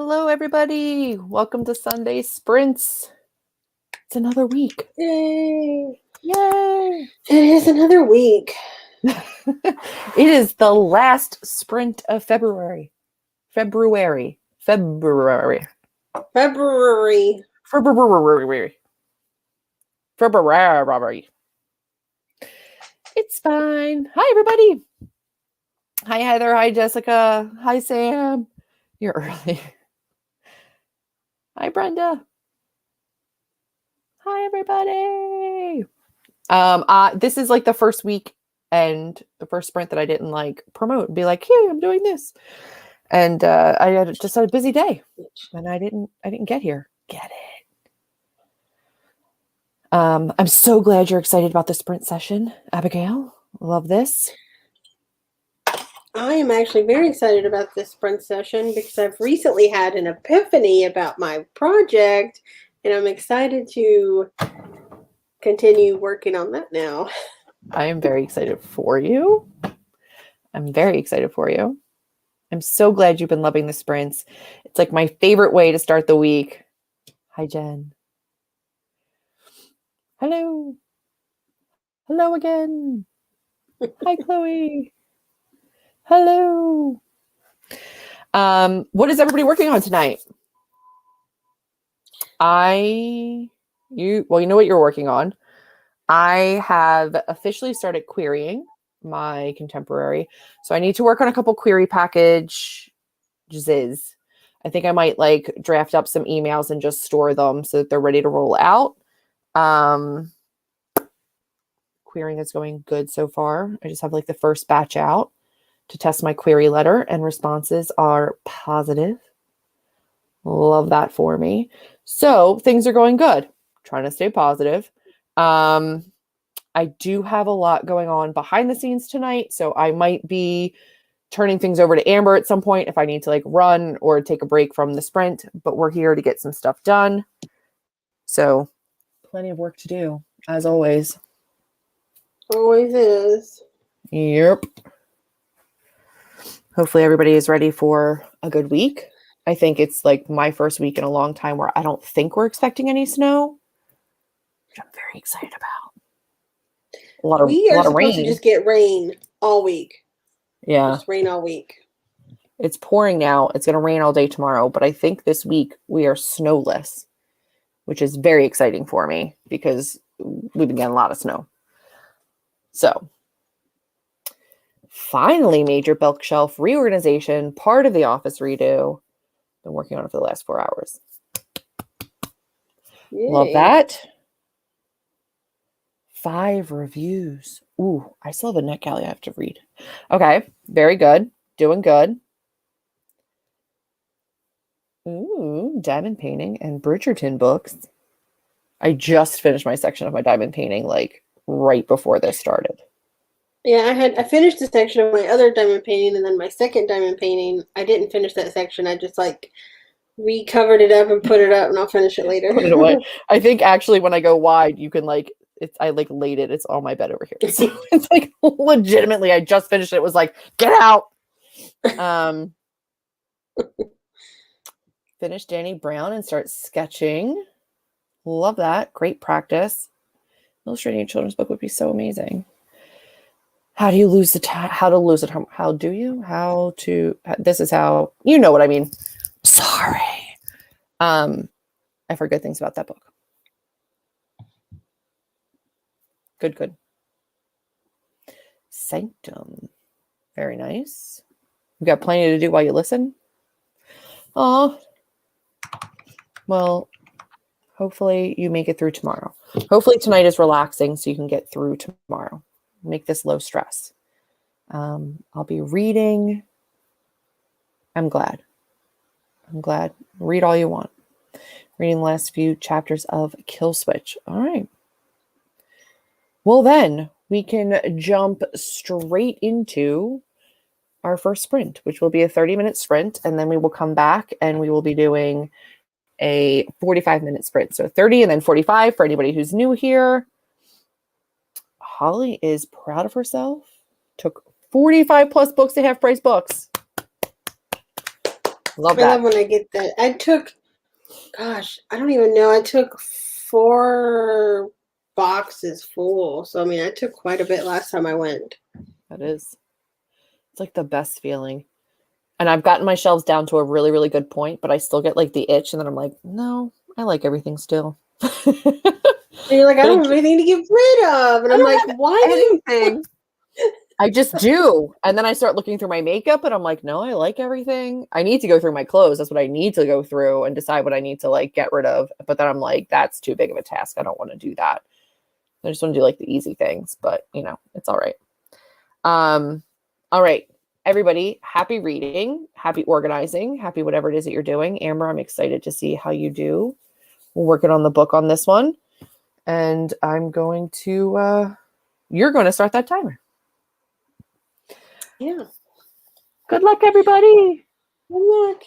Hello, everybody. Welcome to Sunday Sprints. It's another week. Yay! Yay! It is another week. It is the last sprint of February. February. February. It's fine. Hi, everybody. Hi, Heather. Hi, Jessica. Hi, Sam. You're early. Hi, Brenda. Hi, everybody. This is like the first week and the first sprint that I didn't like promote and be like, hey, I'm doing this. And I had just had a busy day and I didn't get here. Get it. I'm so glad you're excited about the sprint session, Abigail. Love this. I am actually very excited about this sprint session because I've recently had an epiphany about my project, and I'm excited to continue working on that now. I am very excited for you. I'm very excited for you. I'm so glad you've been loving the sprints. It's like my favorite way to start the week. Hi, Jen. Hello. Hello again. Hi, Chloe. Hello. What is everybody working on tonight? You know what you're working on. I have officially started querying my contemporary. So I need to work on a couple query packages. I think I might like draft up some emails and just store them so that they're ready to roll out. Querying is going good so far. I just have like the first batch out to test my query letter, and responses are positive. Love that for me. So things are going good. Trying to stay positive. I do have a lot going on behind the scenes tonight, so I might be turning things over to Amber at some point if I need to like run or take a break from the sprint, but we're here to get some stuff done. So plenty of work to do, as always. Always is. Yep. Hopefully everybody is ready for a good week. I think it's like my first week in a long time where I don't think we're expecting any snow, which I'm very excited about. We are supposed rain. to just get rain all week. Yeah. Just rain all week. It's pouring now. It's going to rain all day tomorrow, but I think this week we are snowless, which is very exciting for me because we've been getting a lot of snow. So finally, major bulk shelf reorganization, part of the office redo. Been working on it for the last 4 hours. Yay. Love that. 5 reviews. Ooh, I still have a NetGalley I have to read. Okay, very good. Doing good. Ooh, diamond painting and Bridgerton books. I just finished my section of my diamond painting like right before this started. Yeah, I finished the section of my other diamond painting, and then my second diamond painting, I didn't finish that section. I just like recovered it up and put it up, and I'll finish it later. Put it away. I think actually when I go wide, you can like I like laid it. It's on my bed over here. So it's like legitimately I just finished it. It was like, get out. Finish Danny Brown and start sketching. Love that. Great practice. Illustrating a children's book would be so amazing. How do you lose the time? How to lose it? How do you? How to? This is how, you know what I mean. Sorry. I've heard good things about that book. Good. Sanctum. Very nice. We've got plenty to do while you listen. Oh, well, hopefully you make it through tomorrow. Hopefully tonight is relaxing so you can get through tomorrow. Make this low stress. I'll be reading. I'm glad. Read all you want. Reading the last few chapters of Kill Switch. All right. Well, then we can jump straight into our first sprint, which will be a 30-minute sprint. And then we will come back and we will be doing a 45-minute sprint. So 30 and then 45 for anybody who's new here. Holly is proud of herself. Took 45 plus books to half price books. Love I love that. when I get that. Gosh, I don't even know. I took 4 boxes full. So, I mean, I took quite a bit last time I went. That is. It's like the best feeling. And I've gotten my shelves down to a really, really good point, but I still get like the itch. And then I'm like, no, I like everything still. And you're like, I don't Like, have anything to get rid of. And I I'm like, don't have why do you? anything. I just do. And then I start looking through my makeup and I'm like, no, I like everything. I need to go through my clothes. That's what I need to go through and decide what I need to like get rid of. But then I'm like, that's too big of a task. I don't want to do that. I just want to do like the easy things, but you know, it's all right. All right. Everybody, happy reading, happy organizing, happy whatever it is that you're doing. Amber, I'm excited to see how you do. We're working on the book on this one. And I'm going to you're going to start that timer. Yeah. Good luck, everybody. Good luck.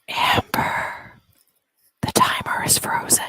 Amber, the timer is frozen.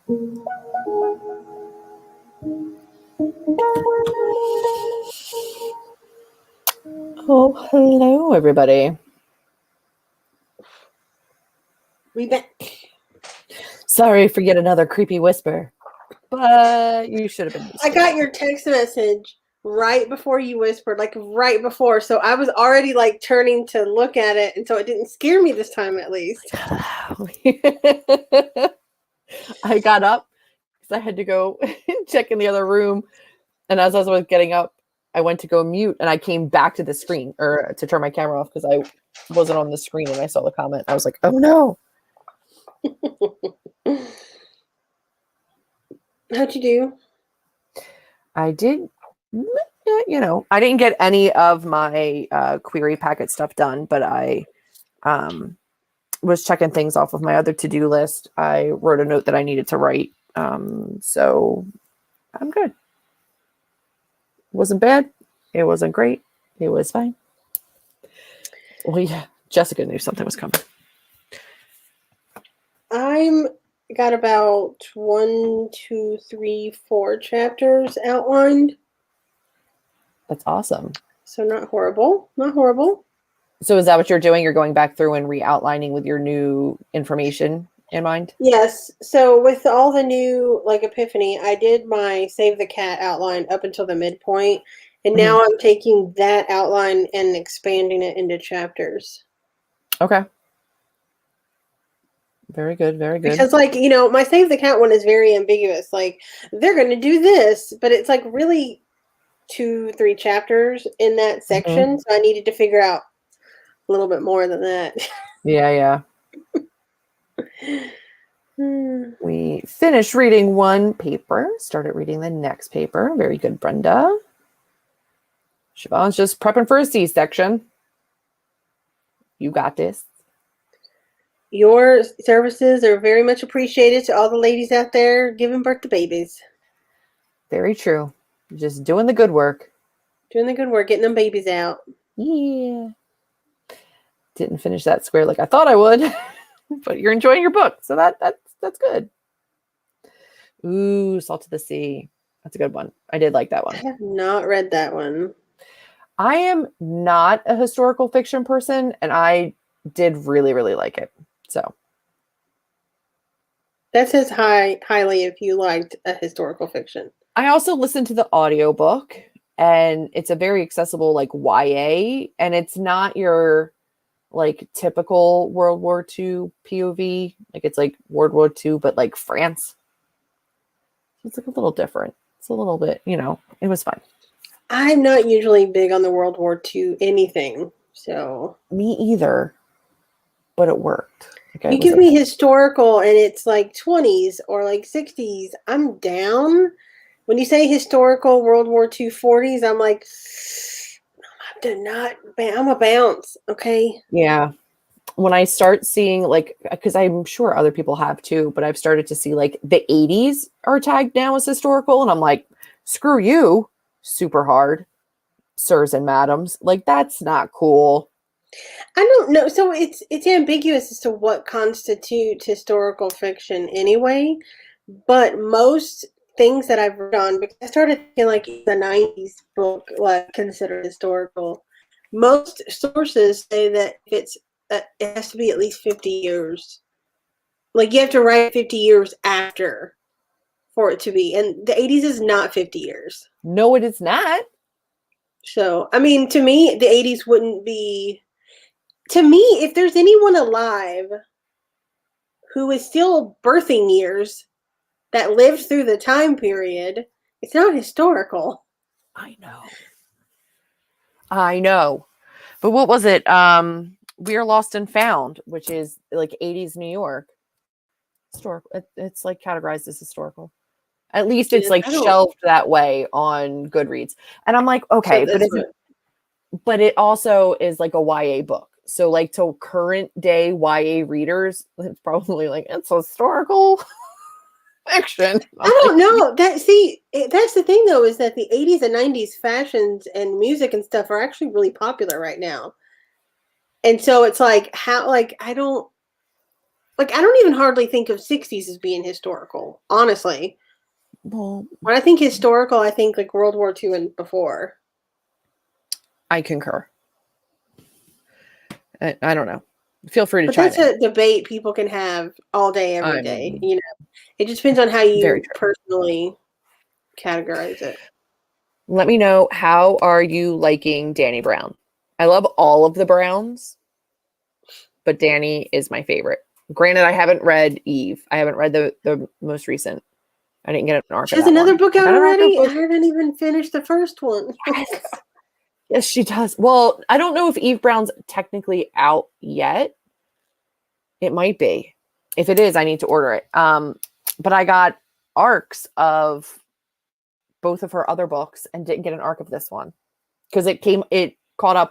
Oh, hello, everybody. We back. Sorry for yet another creepy whisper, but you should have been used I to got it. your text message right before you whispered, like right before. So I was already like turning to look at it, and so it didn't scare me this time, at least. I got up because I had to go check in the other room, and as I was getting up, I went to go mute, and I came back to the screen or to turn my camera off because I wasn't on the screen, and I saw the comment. I was like, "Oh no!" How'd you do? I did, I didn't get any of my query packet stuff done, but I was checking things off of my other to-do list. I wrote a note that I needed to write. So I'm good. It wasn't bad. It wasn't great. It was fine. Well, yeah, Jessica knew something was coming. I'm got about 1, 2, 3, 4 chapters outlined. That's awesome. So not horrible. Not horrible. So is that what you're doing? You're going back through and re-outlining with your new information in mind? Yes. So with all the new like epiphany, I did my save the cat outline up until the midpoint, and now I'm taking that outline and expanding it into chapters. Okay. Very good. Very good. Because like, my save the cat one is very ambiguous. Like they're going to do this, but it's like really 2, 3 chapters in that section, so I needed to figure out a little bit more than that. Yeah. We finished reading one paper, started reading the next paper. Very good, Brenda. Siobhan's just prepping for a C-section. You got this. Your services are very much appreciated to all the ladies out there giving birth to babies. Very true. Just doing the good work. Doing the good work, getting them babies out. Yeah. Didn't finish that square like I thought I would, but you're enjoying your book, so that's good. Ooh, Salt of the Sea. That's a good one. I did like that one. I have not read that one. I am not a historical fiction person, and I did really, really like it. So that says highly if you liked a historical fiction. I also listened to the audiobook, and it's a very accessible like YA, and it's not your like typical World War II POV. Like it's like World War II, but like France. It's like a little different. It's a little bit, it was fine. I'm not usually big on the World War II anything, so. Me either, but it worked. Okay, you give me historical and it's like 20s or like 60s, I'm down. When you say historical World War II 40s, I'm like, I'm a bounce, okay? Yeah. When I start seeing like, because I'm sure other people have too, but I've started to see like the 80s are tagged now as historical, and I'm like, screw you, super hard, sirs and madams. Like that's not cool. I don't know. So it's ambiguous as to what constitutes historical fiction anyway. But most things that I've read on, because I started thinking like the 90s book, like considered historical. Most sources say that if it has to be at least 50 years. Like you have to write 50 years after for it to be. And the 80s is not 50 years. No, it is not. So, I mean, to me, the 80s wouldn't be. To me, if there's anyone alive who is still birthing years that lived through the time period, it's not historical. I know. But what was it? We Are Lost and Found, which is like 80s New York. Historical. It's like categorized as historical. At least it's like shelved that way on Goodreads. And I'm like, okay, but it also is like a YA book. So like to current day YA readers, it's probably like it's historical fiction. I don't know. That's the thing though, is that the 80s and 90s fashions and music and stuff are actually really popular right now. And so it's like, how, like, I don't, Like, I don't even hardly think of 60s as being historical, honestly. Well, When I think historical, I think like World War II and before. I concur. I don't know. Feel free to But chime that's in. a debate people can have all day, every day. You know, it just depends on how Very you true. personally categorize it. Let me know, how are you liking Danny Brown? I love all of the Browns, but Danny is my favorite. Granted, I haven't read Eve. I haven't read the most recent. I didn't get an arc She of has that another one. book I out got an arc of already? I both. haven't even finished the first one. Yes. Yes, she does. Well, I don't know if Eve Brown's technically out yet. It might be. If it is, I need to order it. But I got arcs of both of her other books and didn't get an arc of this one because it caught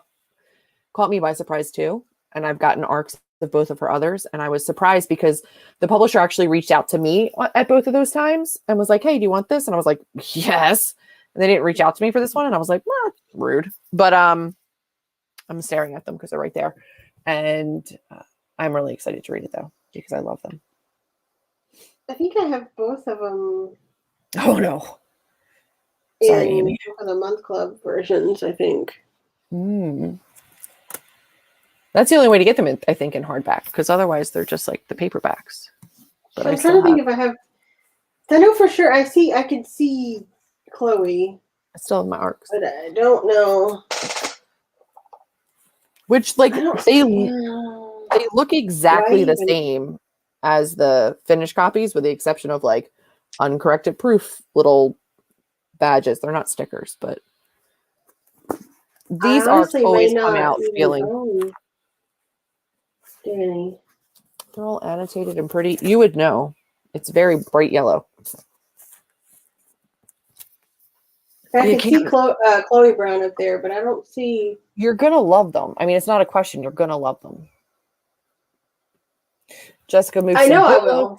me by surprise too. And I've gotten arcs of both of her others, and I was surprised because the publisher actually reached out to me at both of those times and was like, "Hey, do you want this?" And I was like, "Yes." And they didn't reach out to me for this one, and I was like, "Well, rude." But I'm staring at them because they're right there, and I'm really excited to read it though because I love them. I think I have both of them Oh no. Sorry, in Amy. Book of the Month Club versions, I think. That's the only way to get them, I think, in hardback, because otherwise they're just like the paperbacks. But I'm trying to think if I have. I know for sure. I could see Chloe, I still have my arcs, but I don't know. which like they know. look exactly the same as the finished copies, with the exception of like uncorrected proof little badges. They're not stickers, but these arcs always come out feeling. Danny. They're all annotated and pretty. You would know. It's very bright yellow. I can see Chloe Brown up there, but I don't see. You're gonna love them. I mean, it's not a question. You're gonna love them. Jessica moves. I know I will.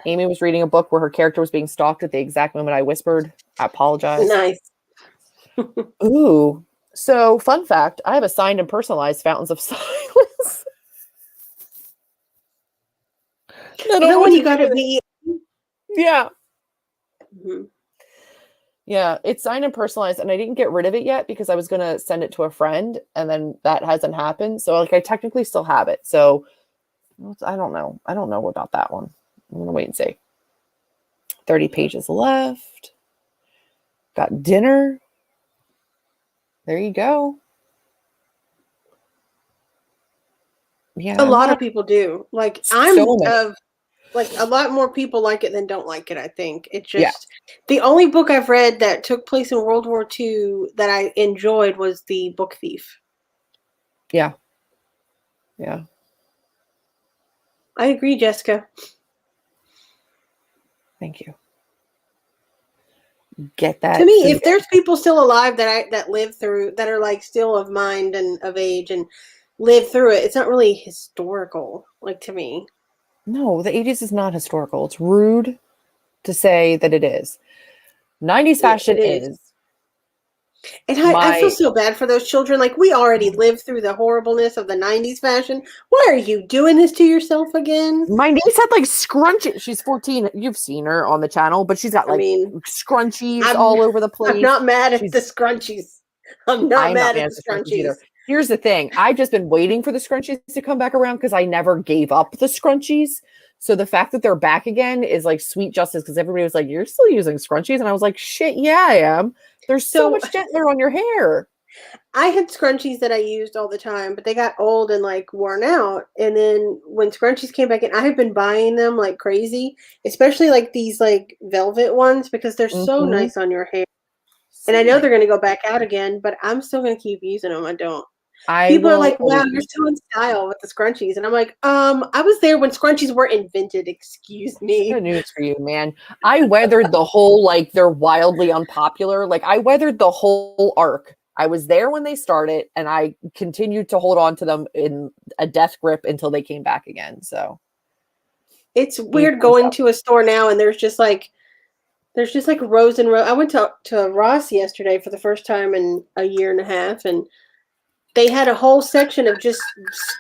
Amy was reading a book where her character was being stalked at the exact moment I whispered. I apologize. Nice. Ooh. So, fun fact, I have a signed and personalized Fountains of Silence. The one you got to be. Yeah. Mm-hmm. Yeah, it's signed and personalized, and I didn't get rid of it yet because I was going to send it to a friend, and then that hasn't happened. So, like, I technically still have it. So, I don't know. I don't know about that one. I'm going to wait and see. 30 pages left. Got dinner. There you go. Yeah, a lot of people do. Like, like a lot more people like it than don't like it, I think. It's just the only book I've read that took place in World War II that I enjoyed was The Book Thief. Yeah. Yeah. I agree, Jessica. Thank you. Get that. To me, if there's people still alive that live through, that are like still of mind and of age and live through it, it's not really historical, like, to me. No, the 80s is not historical. It's rude to say that it is. 90s fashion is. And I feel so bad for those children. Like, we already lived through the horribleness of the 90s fashion. Why are you doing this to yourself again? My niece had like scrunchies. She's 14. You've seen her on the channel, but she's got like scrunchies all over the place. I'm not mad at the scrunchies. I'm not mad at the scrunchies either. Here's the thing. I've just been waiting for the scrunchies to come back around because I never gave up the scrunchies. So the fact that they're back again is like sweet justice, because everybody was like, "You're still using scrunchies?" And I was like, "Shit, yeah, I am. They're so much gentler on your hair." I had scrunchies that I used all the time, but they got old and like worn out. And then when scrunchies came back in, I have been buying them like crazy, especially like these like velvet ones, because they're so nice on your hair. And I know they're going to go back out again, but I'm still going to keep using them. People are like, "Wow, you're so in style with the scrunchies." And I'm like, I was there when scrunchies were invented. Excuse me. Good news for you, man. I weathered the whole, like, they're wildly unpopular. Like, I weathered the whole arc. I was there when they started, and I continued to hold on to them in a death grip until they came back again. So it's weird going to a store now, and there's just like rows and rows. I went to Ross yesterday for the first time in a year and a half, and they had a whole section of just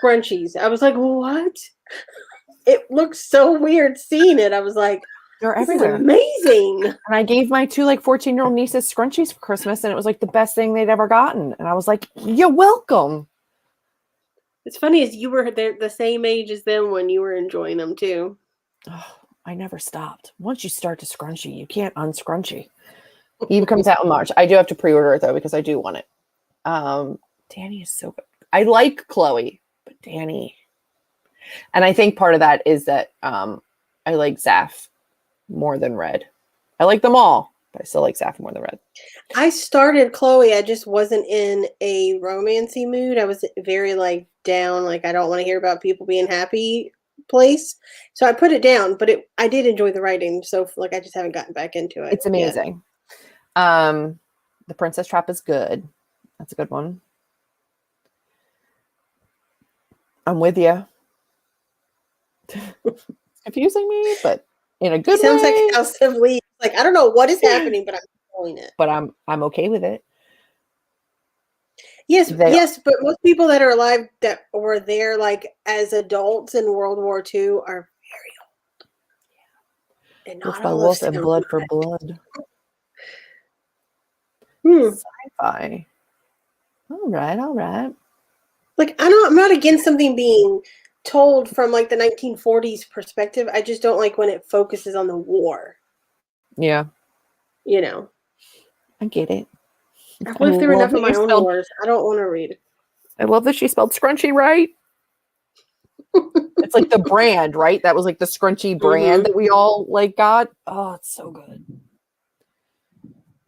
scrunchies. I was like, what? It looked so weird seeing it. I was like, They're this is everywhere. amazing. And I gave my 2 like 14-year-old nieces scrunchies for Christmas, and it was like the best thing they'd ever gotten. And I was like, you're welcome. It's funny as you were the same age as them when you were enjoying them too. Oh, I never stopped. Once you start to scrunchie, you can't unscrunchie. Eve comes out in March. I do have to pre-order it though because I do want it. Danny is so good. I like Chloe, but Danny. And I think part of that is that I like Zaf more than Red. I like them all, but I still like Zaf more than Red. I started Chloe. I just wasn't in a romancy mood. I was very like down, like I don't want to hear about people being happy place. So I put it down, but I did enjoy the writing. So like I just haven't gotten back into it. It's amazing. Yet. The Princess Trap is good. That's a good one. I'm with you. It's confusing me, but in a good way. Sounds like House of Leaves. Like I don't know what is happening, but I'm enjoying it. But I'm okay with it. Yes, yes, but most people that are alive that were there like as adults in World War II are very old. Yeah. And Wolf not by all wolf of and them. blood for blood. Sci-fi. All right. Like I'm not against something being told from like the 1940s perspective. I just don't like when it focuses on the war. Yeah. You know. I get it. I've lived through enough of my own wars. I don't want to read. I love that she spelled scrunchy right. It's like the brand, right? That was like the scrunchy brand that we all like got. Oh, it's so good.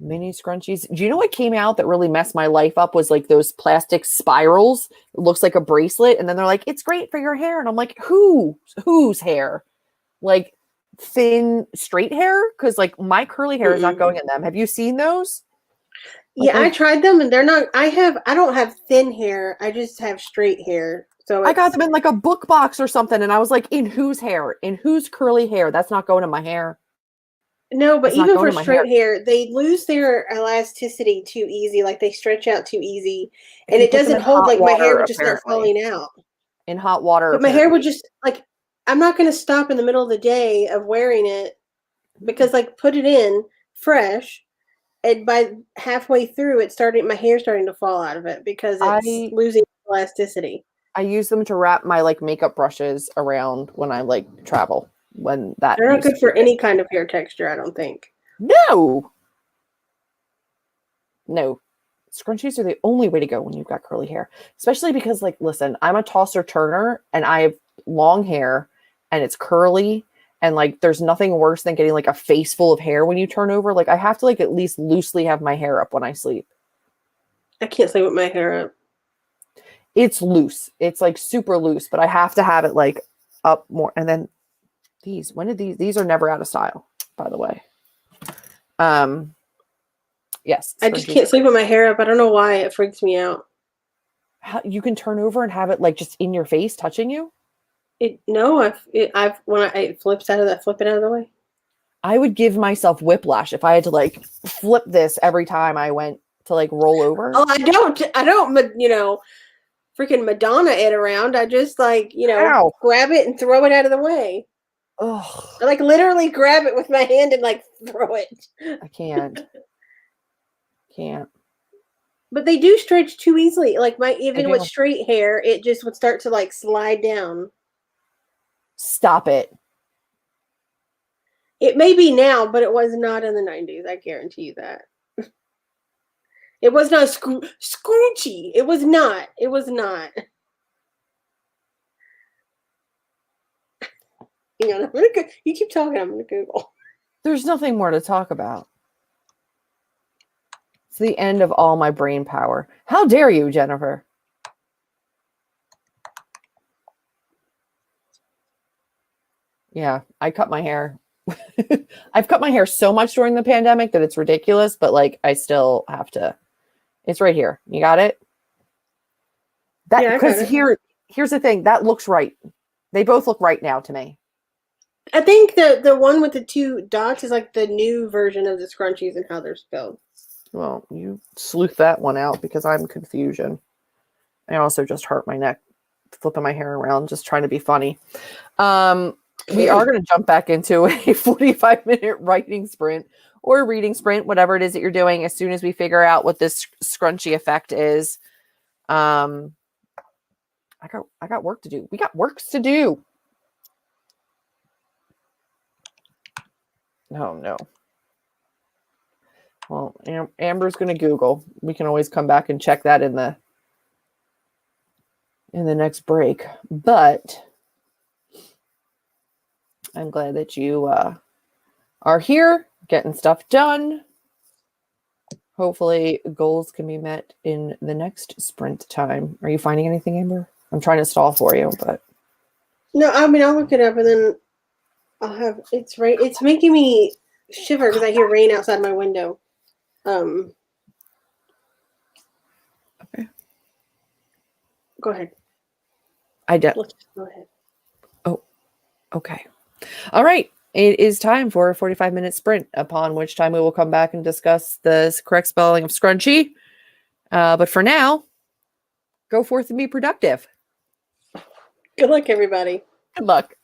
Mini scrunchies. Do you know what came out that really messed my life up was like those plastic spirals? It looks like a bracelet. And then they're like, it's great for your hair. And I'm like, whose hair? Like thin, straight hair? Because like my curly hair is not going in them. Have you seen those? Like, yeah, I tried them and they're not, I don't have thin hair. I just have straight hair. So I got them in like a book box or something. And I was like, in whose hair? In whose curly hair? That's not going in my hair. No, but even for straight hair, they lose their elasticity too easy. Like they stretch out too easy. And it doesn't hold, like my hair would just start falling out. In hot water. But my hair would just, like, I'm not going to stop in the middle of the day of wearing it because, like, put it in fresh. And by halfway through, my hair starting to fall out of it because it's losing elasticity. I use them to wrap my, like, makeup brushes around when I, like, travel. When that they're not good for any kind of hair texture, I don't think. No. Scrunchies are the only way to go when you've got curly hair, especially because, like, listen, I'm a tosser turner and I have long hair and it's curly and like there's nothing worse than getting like a face full of hair when you turn over. Like I have to like at least loosely have my hair up when I sleep. I can't sleep with my hair up. It's loose. It's like super loose, but I have to have it like up more. And then these are never out of style, by the way. Yes. I just can't sleep with my hair up. I don't know why. It freaks me out. You can turn over and have it like just in your face touching you? It flips out of that, flip it out of the way. I would give myself whiplash if I had to like flip this every time I went to like roll over. Oh, I don't, freaking Madonna it around. I just like, grab it and throw it out of the way. Ugh. I like literally grab it with my hand and like throw it. I can't. But they do stretch too easily. Like even with straight hair, it just would start to like slide down. Stop it. It may be now, but it was not in the 90s. I guarantee you that. It was not scroochy. It was not. It was not. I'm gonna go. You keep talking. I'm gonna Google. There's nothing more to talk about. It's the end of all my brain power. How dare you, Jennifer? Yeah, I cut my hair. I've cut my hair so much during the pandemic that it's ridiculous, but like I still have to. It's right here. You got it? Because here's the thing. That looks right. They both look right now to me. I think the one with the 2 dots is like the new version of the scrunchies and how they're spelled. Well, you sleuth that one out because I'm confusion. I also just hurt my neck flipping my hair around, just trying to be funny. We are going to jump back into a 45-minute writing sprint or reading sprint, whatever it is that you're doing, as soon as we figure out what this scrunchy effect is. I got work to do. We got works to do. Oh no. Well, Amber's going to Google. We can always come back and check that in the next break. But I'm glad that you are here, getting stuff done. Hopefully goals can be met in the next sprint time. Are you finding anything, Amber? I'm trying to stall for you, but No, I mean, I'll look it up and then I'll have, it's rain. It's making me shiver because I hear rain outside my window. okay. Go ahead. Let's go ahead. Oh, okay. All right. It is time for a 45-minute sprint, upon which time we will come back and discuss the correct spelling of scrunchy. But for now, go forth and be productive. Good luck, everybody. Good luck.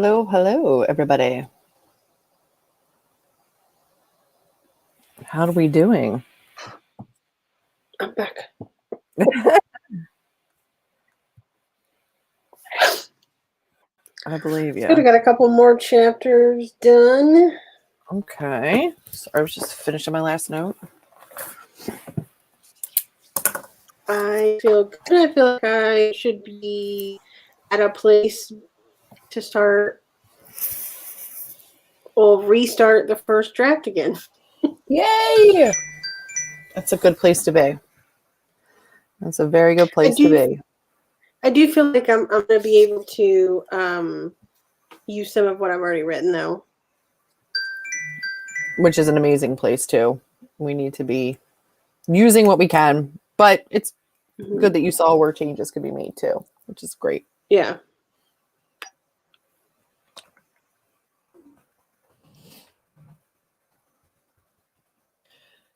Hello, hello, everybody. How are we doing? I'm back. I believe Good, I you. got a couple more chapters done. Okay. So I was just finishing my last note. I feel good. I feel like I should be at a place to start or restart the first draft again. Yay! That's a good place to be. That's a very good place to be. I do feel like I'm going to be able to use some of what I've already written, though. Which is an amazing place, too. We need to be using what we can. But it's good that you saw where changes could be made, too, which is great. Yeah.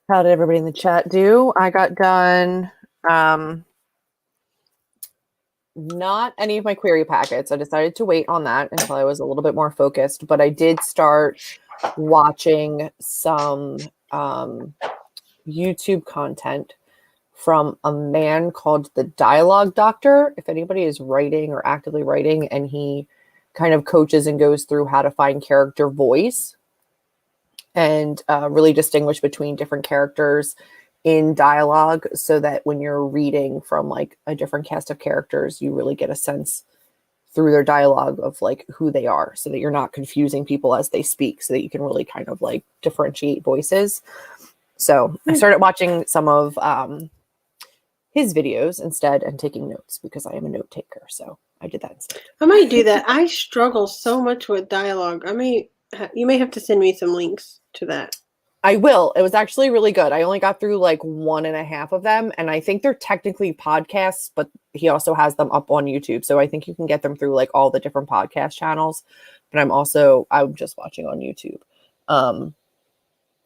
How did everybody in the chat do? I got done not any of my query packets. I decided to wait on that until I was a little bit more focused, but I did start watching some YouTube content from a man called the Dialogue Doctor. If anybody is writing or actively writing, and he kind of coaches and goes through how to find character voice and really distinguish between different characters in dialogue, so that when you're reading from like a different cast of characters, you really get a sense through their dialogue of like who they are, so that you're not confusing people as they speak, so that you can really kind of like differentiate voices. So I started watching some of his videos instead and taking notes, because I am a note taker. So I did that instead. I might do that. I struggle so much with dialogue. You may have to send me some links to that. I will. It was actually really good. I only got through like 1.5 of them, and I think they're technically podcasts, but he also has them up on YouTube. So I think you can get them through like all the different podcast channels. But I'm just watching on YouTube. And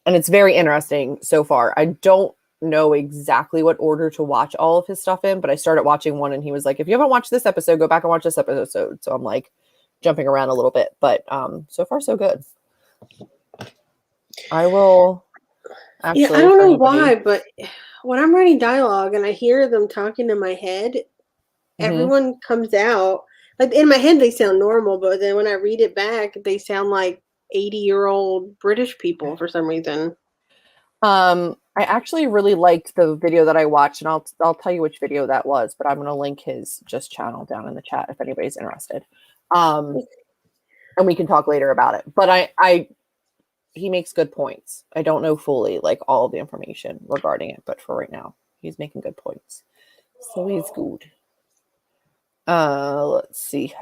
it's very interesting so far. I don't know exactly what order to watch all of his stuff in, but I started watching one and he was like, if you haven't watched this episode, go back and watch this episode. So I'm like jumping around a little bit, but so far so good. I will actually. Yeah, I don't know why, but when I'm writing dialogue and I hear them talking in my head, everyone comes out. Like in my head, they sound normal, but then when I read it back, they sound like 80-year-old British people for some reason. I actually really liked the video that I watched, and I'll tell you which video that was, but I'm going to link his just channel down in the chat if anybody's interested. And we can talk later about it. But he makes good points. I don't know fully like all of the information regarding it, but for right now, he's making good points. So he's good. Let's see.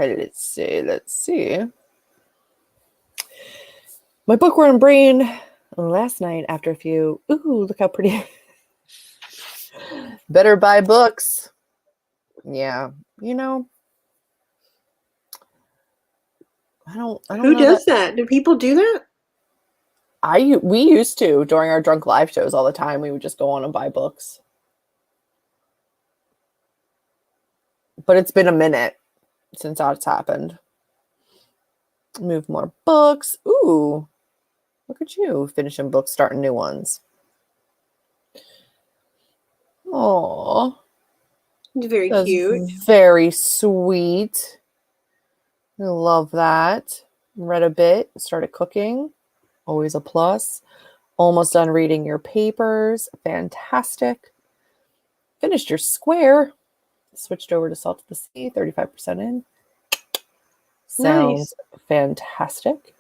My bookworm brain last night after a few, ooh, look how pretty. Better buy books. Yeah, you know. I don't Who know does that? Do people do that? We used to during our drunk live shows all the time. We would just go on and buy books. But it's been a minute since that's happened. Move more books. Ooh, look at you finishing books, starting new ones. Oh, Very cute. Very sweet. I love that. Read a bit, started cooking. Always a plus. Almost done reading your papers. Fantastic. Finished your square. Switched over to Salt of the Sea, 35% in. Sounds fantastic.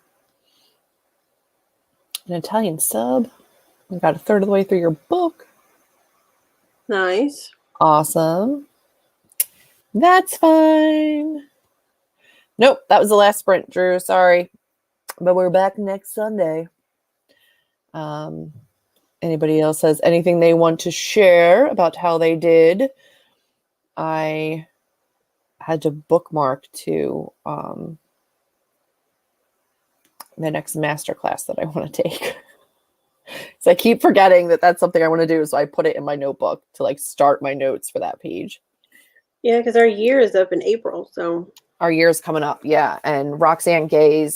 An Italian sub. You got a third of the way through your book. Nice. Awesome. That's fine. Nope, that was the last sprint, Drew. Sorry. But we're back next Sunday. Anybody else has anything they want to share about how they did? I had to bookmark to the next masterclass that I want to take. So I keep forgetting that that's something I want to do. So I put it in my notebook to like start my notes for that page. Yeah, because our year is up in April. So Our year's coming up, yeah. And Roxanne Gay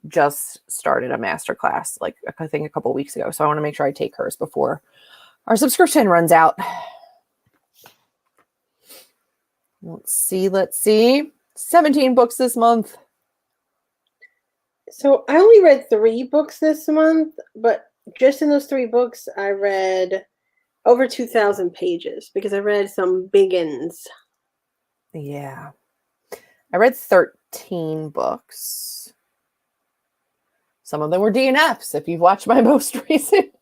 just started a master class, like I think a couple weeks ago. So I want to make sure I take hers before our subscription runs out. Let's see. 17 books this month. So I only read 3 books this month, but just in those 3 books, I read over 2,000 pages because I read some big uns. Yeah. I read 13 books. Some of them were DNFs, if you've watched my most recent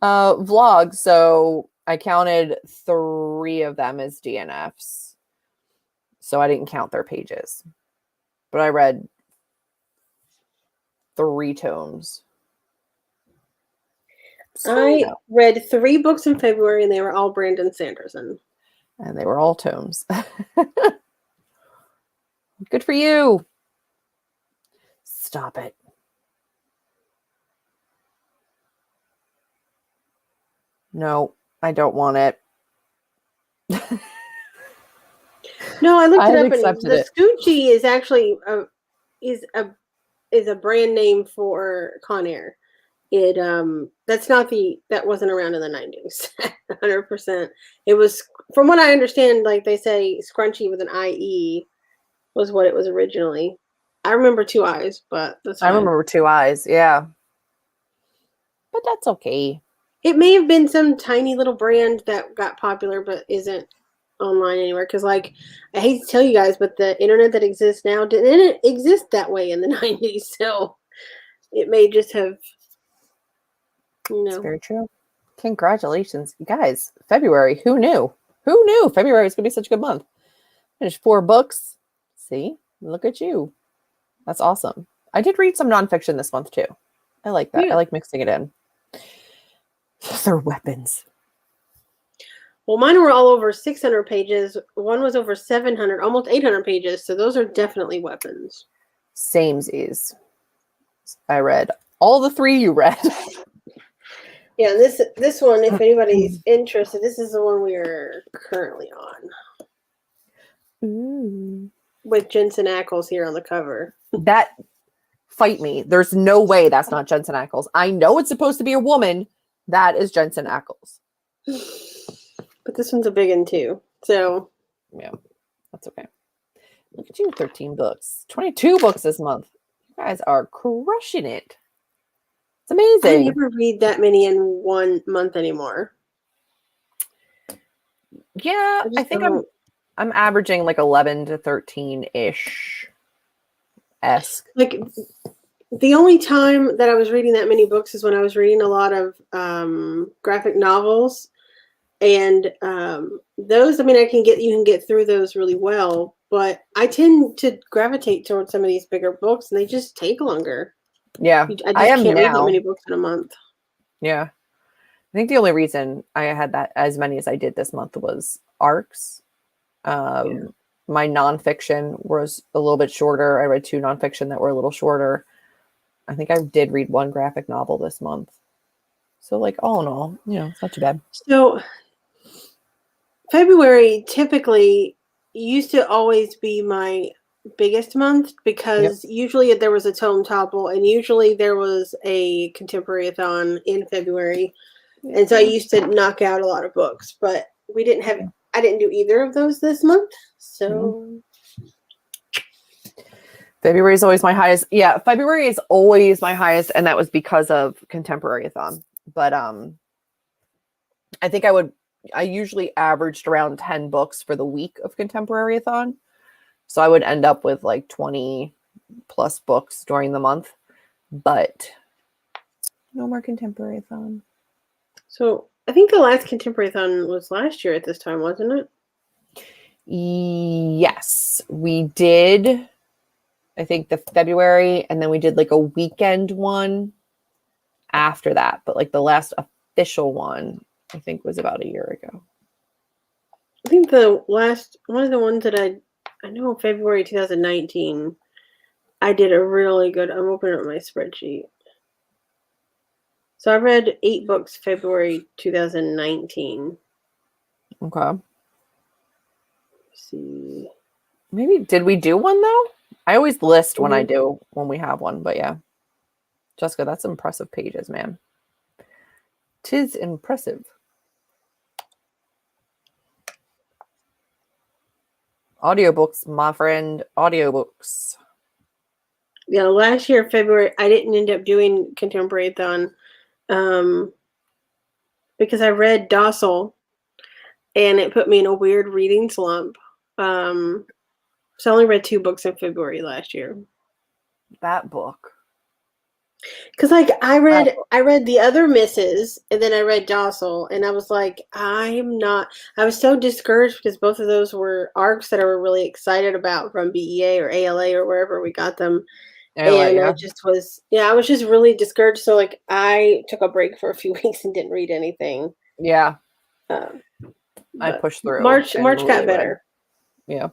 vlog. So I counted 3 of them as DNFs. So I didn't count their pages. But I read 3 tomes. So, I read 3 books in February, and they were all Brandon Sanderson. And they were all tomes. Good for you. Stop it. No, I don't want it. No, I looked it I've up, and accepted the it. Scoochie is actually is a brand name for Conair. It that wasn't around in the 90s. 100%. It was, from what I understand, like they say, scrunchy with an IE was what it was originally. I remember 2 eyes, but that's fine. I remember 2 eyes, yeah. But that's okay. It may have been some tiny little brand that got popular but isn't online anywhere. Because, like, I hate to tell you guys, but the internet that exists now didn't exist that way in the 90s. So it may just have, It's very true. Congratulations. You guys, February, who knew? Who knew February was going to be such a good month? Finished 4 books. See? Look at you. That's awesome. I did read some nonfiction this month, too. I like that. Yeah. I like mixing it in. They're weapons. Well, mine were all over 600 pages. One was over 700, almost 800 pages. So those are definitely weapons. Samesies. I read all the 3 you read. Yeah, this one, if anybody's interested, this is the one we are currently on. Ooh. With Jensen Ackles here on the cover. That, fight me. There's no way that's not Jensen Ackles. I know it's supposed to be a woman. That is Jensen Ackles. But this one's a big one too. So yeah, that's okay. Look at you, 13 books. 22 books this month. You guys are crushing it. It's amazing. I never read that many in 1 month anymore. Yeah, I think I'm averaging like 11 to 13-ish. Like, the only time that I was reading that many books is when I was reading a lot of graphic novels. And those, I mean, you can get through those really well, but I tend to gravitate towards some of these bigger books, and they just take longer. Yeah, I just can't read that many books in a month. Yeah, I think the only reason I had that as many as I did this month was arcs. My nonfiction was a little bit shorter. I read 2 nonfiction that were a little shorter. I think I did read 1 graphic novel this month. So, like, all in all, it's not too bad. So February typically used to always be my biggest month because usually there was a tome topple, and usually there was a contemporary-a-thon in February. And so I used to knock out a lot of books, but I didn't do either of those this month. So February is always my highest. Yeah, February is always my highest, and that was because of contemporary-a-thon. But I think I usually averaged around 10 books for the week of contemporary-a-thon. So I would end up with like 20 plus books during the month, but no more contemporary-a-thon. So I think the last contemporary-a-thon was last year at this time, wasn't it? Yes, we did. I think the February, and then we did like a weekend one after that. But like the last official one, I think, was about a year ago. I think the last one of the ones that I know, February 2019, I did a really good. I'm opening up my spreadsheet. So I read 8 books February 2019. Okay. see. Maybe, did we do one though? I always list when we have one, but yeah. Jessica, that's impressive pages, man. 'Tis impressive. Audiobooks, my friend. Audiobooks. Yeah, last year, February, I didn't end up doing Contemporary-thon because I read Docile and it put me in a weird reading slump. So I only read 2 books in February last year. That book. Because like I read The Other Misses and then I read Docile and I was like, I was so discouraged because both of those were arcs that I were really excited about from BEA or ALA or wherever we got them. ALA, And yeah. I was just really discouraged. So like I took a break for a few weeks and didn't read anything. Yeah. I pushed through. March really got better. Yeah.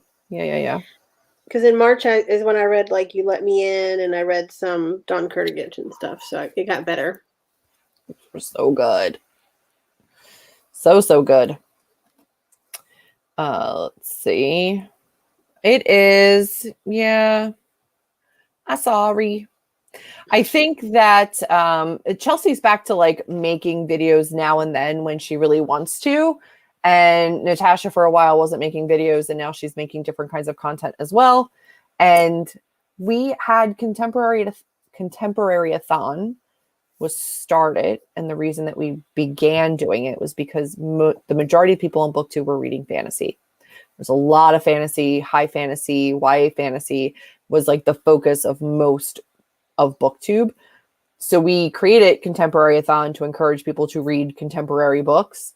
Because in March is when I read like You Let Me In and I read some Don Kurtagich and stuff. So it got better. It was so good. So good. Let's see. It is, yeah. I'm sorry. I think that Chelsea's back to like making videos now and then when she really wants to. And Natasha for a while wasn't making videos and now she's making different kinds of content as well. And we had Contemporary-a-thon was started. And the reason that we began doing it was because the majority of people on BookTube were reading fantasy. There's a lot of fantasy, high fantasy, YA fantasy was like the focus of most of BookTube. So we created Contemporary-a-thon to encourage people to read contemporary books.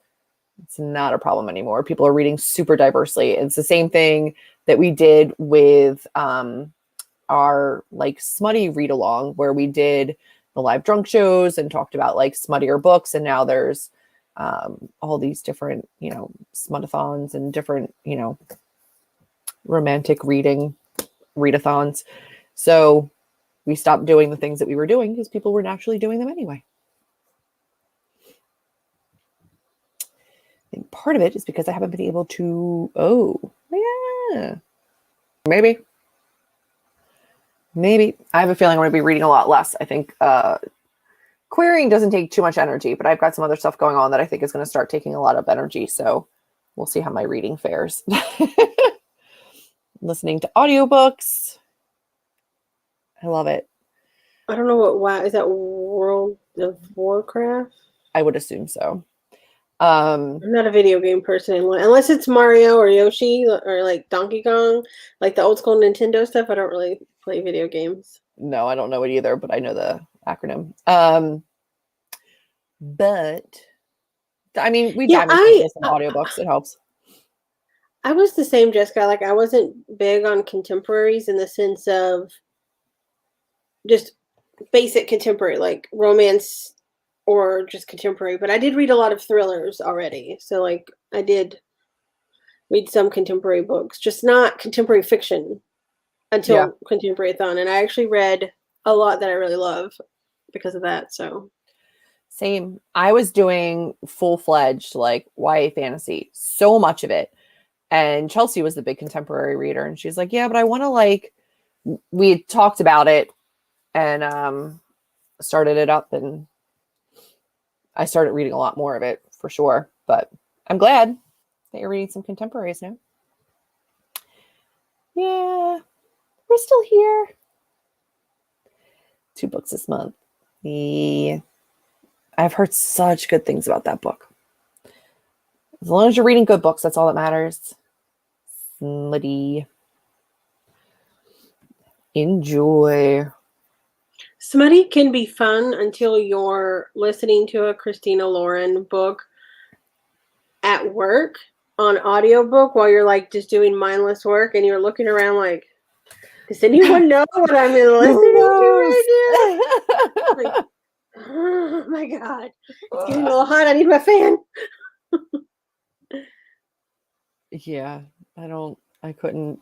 It's not a problem anymore. People are reading super diversely. It's the same thing that we did with our like smutty read along, where we did the live drunk shows and talked about like smuttier books. And now there's all these different, smutathons and different, romantic readathons. So we stopped doing the things that we were doing because people were naturally doing them anyway. And part of it is because I haven't been able to, maybe. I have a feeling I'm going to be reading a lot less. I think querying doesn't take too much energy, but I've got some other stuff going on that I think is going to start taking a lot of energy. So we'll see how my reading fares. Listening to audiobooks. I love it. I don't know is that World of Warcraft? I would assume so. I'm not a video game person unless it's Mario or Yoshi or like Donkey Kong, like the old school Nintendo stuff. I don't really play video games. No, I don't know it either, but I know the acronym. But I mean, we dive into some audiobooks. It helps. I was the same, Jessica. Like I wasn't big on contemporaries in the sense of just basic contemporary, like romance or just contemporary, but I did read a lot of thrillers already. So like I did read some contemporary books, just not contemporary fiction until Contemporary-a-thon. And I actually read a lot that I really love because of that. So same. I was doing full-fledged like YA fantasy, so much of it. And Chelsea was the big contemporary reader. And she's like, yeah, but I want to we had talked about it and started it up, and I started reading a lot more of it for sure. But I'm glad that you're reading some contemporaries now. Yeah, we're still here. 2 books this month. I've heard such good things about that book. As long as you're reading good books, that's all that matters. Smutty. Enjoy. Smutty can be fun until you're listening to a Christina Lauren book at work on audiobook while you're like just doing mindless work and you're looking around like, does anyone know what I'm listening to right now? Like, oh my God, it's getting a little hot. I need my fan. Yeah, I couldn't.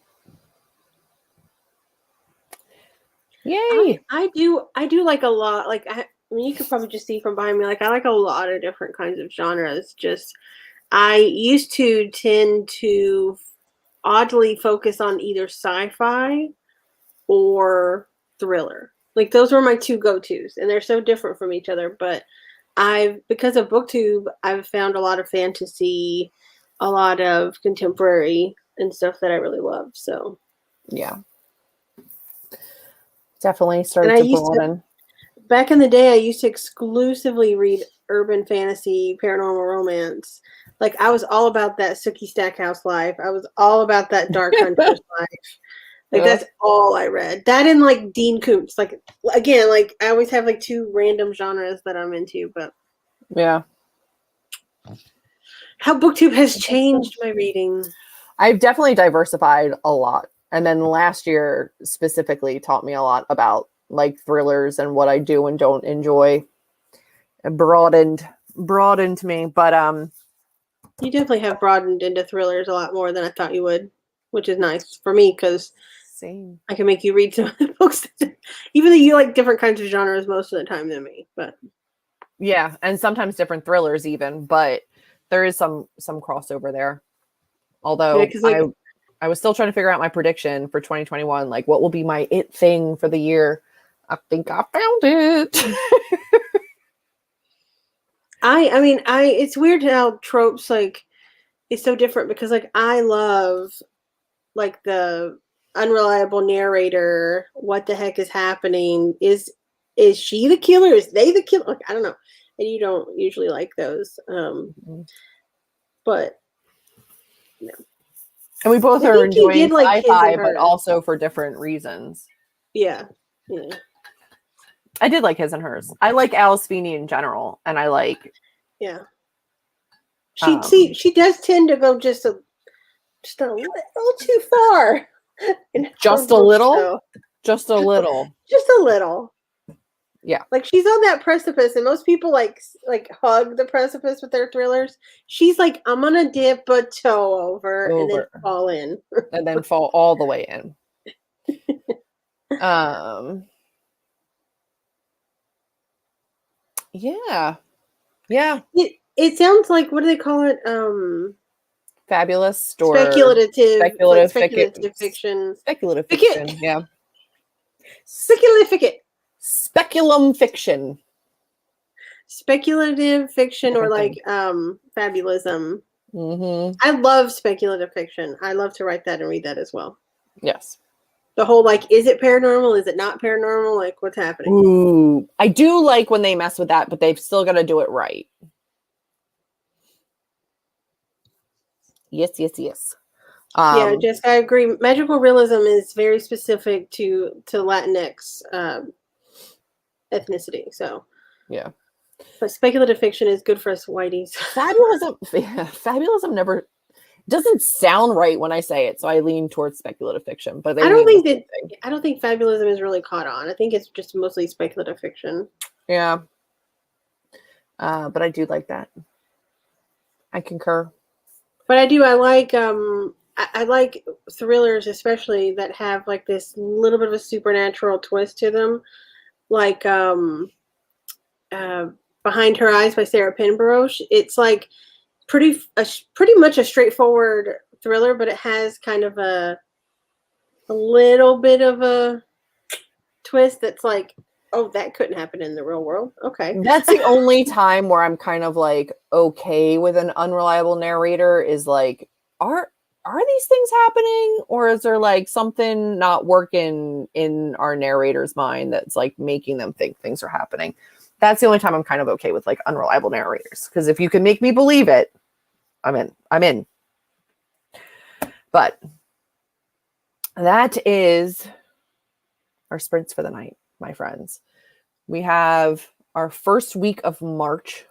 Yay. I do like a lot. Like I mean, you could probably just see from behind me. Like I like a lot of different kinds of genres. Just I used to tend to oddly focus on either sci-fi or thriller. Like those were my two go-tos, and they're so different from each other. But because of BookTube, I've found a lot of fantasy, a lot of contemporary and stuff that I really love. So Yeah. Definitely and started I to used to broaden. back in the day, I used to exclusively read urban fantasy, paranormal romance. Like I was all about that Sookie Stackhouse life. I was all about that Dark Hunters life. Like Yeah. that's all I read. That and like Dean Koontz. Like again, like I always have like two random genres that I'm into, but Yeah. how BookTube has changed my reading. I've definitely diversified a lot. And then last year specifically taught me a lot about like thrillers and what I do and don't enjoy. It broadened me. But You definitely have broadened into thrillers a lot more than I thought you would, which is nice for me because same. I can make you read some books, even though you like different kinds of genres most of the time than me. But Yeah, and sometimes different thrillers even, but there is some crossover there. yeah, Although because like I was still trying to figure out my prediction for 2021, like what will be my it thing for the year. I think I found it. I mean it's weird how tropes like is so different because like I love like the unreliable narrator. What the heck is happening? Is she the killer? Is they the killer? Like, I don't know. And you don't usually like those. But no. And we both I are think you enjoying did like his and sci-fi, but hers. also for different reasons. Yeah. Yeah. I did like his and hers. I like Alice Feeney in general, and I like Yeah. She does tend to go just a little too far in her just a books little, though. just a little. Just a little. Yeah. Like she's on that precipice, and most people like hug the precipice with their thrillers. She's like, I'm gonna dip a toe over and then fall in. And then fall all the way in. Yeah. Yeah. It sounds like, what do they call it? Fabulous or Speculative. It's like speculative fiction. Speculative fiction. Yeah. Speculative. Speculum fiction. Speculative fiction or like fabulism. I love speculative fiction. I love to write that and read that as well. Yes. The whole like, is it paranormal? Is it not paranormal? Like, what's happening? Ooh, I do like when they mess with that, but they've still got to do it right. Yes. Yeah, Jessica, I agree. Magical realism is very specific to Latinx ethnicity. So yeah. But speculative fiction is good for us whiteys. Fabulism never doesn't sound right when I say it, so I lean towards speculative fiction. But I don't think fabulism is really caught on. I think it's just mostly speculative fiction. Yeah. But I do like that. I concur. But I like I like thrillers, especially that have like this little bit of a supernatural twist to them, like Behind Her Eyes by Sarah Penbrosh. It's like pretty much a straightforward thriller, but it has kind of a little bit of a twist that's like, oh, that couldn't happen in the real world. Okay. That's the only time where I'm kind of like okay with an unreliable narrator is like, are these things happening, or is there like something not working in our narrator's mind that's like making them think things are happening? That's the only time I'm kind of okay with like unreliable narrators, because if you can make me believe it, I'm in. But that is our sprints for the night, my friends. We have our first week of March,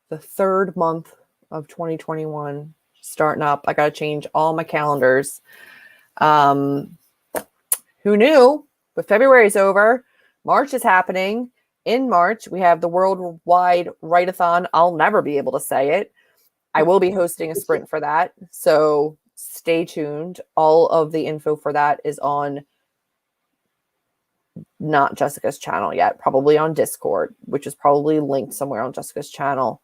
the third month of 2021 starting up. I got to change all my calendars. Who knew? But February is over. March is happening. In March, we have the Worldwide Write-a-thon. I'll never be able to say it. I will be hosting a sprint for that. So stay tuned. All of the info for that is on not Jessica's channel yet, probably on Discord, which is probably linked somewhere on Jessica's channel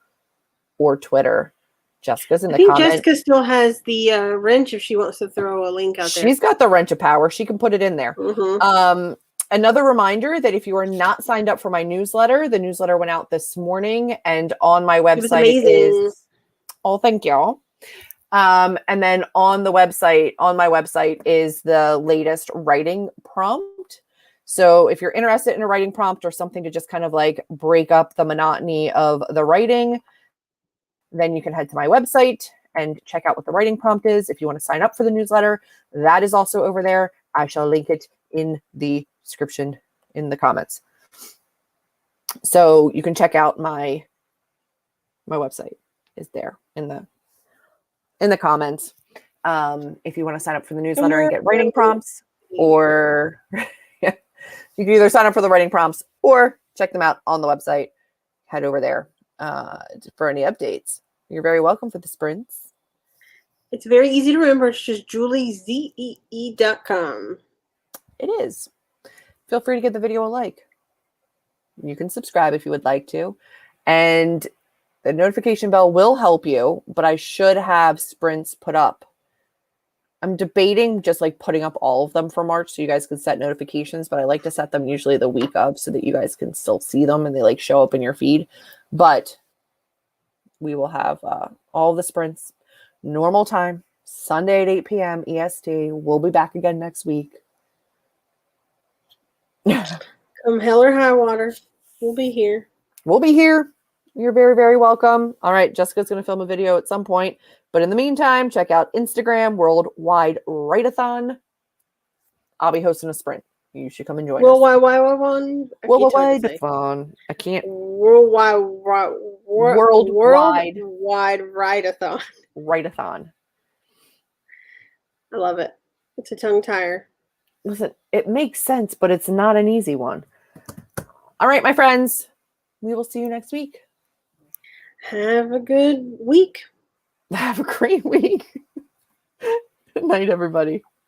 or Twitter. Jessica's in I the think comment. Jessica still has the wrench if she wants to throw a link out there. She's got the wrench of power. She can put it in there. Mm-hmm. Another reminder that if you are not signed up for my newsletter, the newsletter went out this morning, and on my website It was amazing. is, oh, thank you. And then on my website is the latest writing prompt. So if you're interested in a writing prompt or something to just kind of like break up the monotony of the writing, then you can head to my website and check out what the writing prompt is. If you want to sign up for the newsletter, that is also over there. I shall link it in the description in the comments. So you can check out my website is there in the comments. If you want to sign up for the newsletter and get writing prompts, or you can either sign up for the writing prompts or check them out on the website. Head over there for any updates. You're very welcome for the sprints. It's very easy to remember. It's just juliezee.com. It is. Feel free to give the video a like. You can subscribe if you would like to. And the notification bell will help you, but I should have sprints put up. I'm debating just like putting up all of them for March so you guys can set notifications, but I like to set them usually the week of so that you guys can still see them and they like show up in your feed. But we will have all the sprints, normal time, Sunday at 8 p.m. EST. We'll be back again next week. Come hell or high water, we'll be here. We'll be here. You're very, very welcome. All right, Jessica's going to film a video at some point. But in the meantime, check out Instagram, Worldwide Write-a-thon. I'll be hosting a sprint. You should come and join us. Worldwide Write-a-thon. I can't. Worldwide Write-a-thon. Write-a-thon. I love it. It's a tongue tire. Listen, it makes sense, but it's not an easy one. All right, my friends. We will see you next week. Have a good week. Have a great week. Good night, everybody.